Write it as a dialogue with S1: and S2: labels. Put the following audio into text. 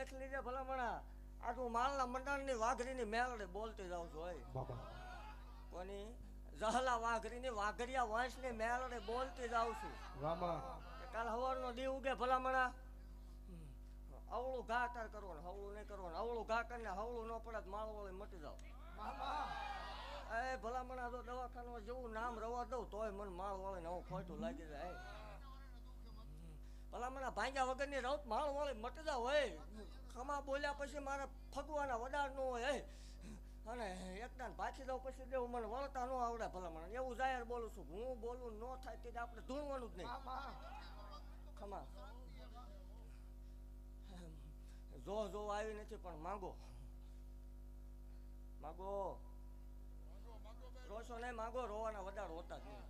S1: દેખ લીધે ભલામણા આ તું માલના મંડાણની વાઘરીની મેલડે બોલતી જાઉં છું હોય
S2: બાબા
S1: કોની જહલા વાઘરીની વાઘરિયા વંશની મેલડે બોલતી જાઉં છું
S2: વામા
S1: કાલ હવારનો દી ઉગે ભલામણા અવળું ઘા તાર કરવાનું હવળું નહીં કરવાનું અવળું ઘા કરીને હવળું ન પડે માળવાળી મટી જાવ એ ભલામણા જો દવાખાનું જેવું નામ રવા દઉં તોય મને માળવાળીને હું ખોટું લાગી જાય ભલામણા ભાંગ્યા વગરની રવત માળવાળી મટી જાવ હોય ખમા બોલ્યા પછી મારે ફગવાના વડાર ન હોય હે અને એકદમ પાછી દઉં પછી દેવું મને વળતા ન આવડે ભલામણા એવું જાહેર બોલું છું હું બોલું ન થાય તે આપણે ધૂણવાનું જ નહીં ખમા જો આવી નથી પણ માંગો રોશો નહીં માંગો રોવાના વધારે હોતા જ નહીં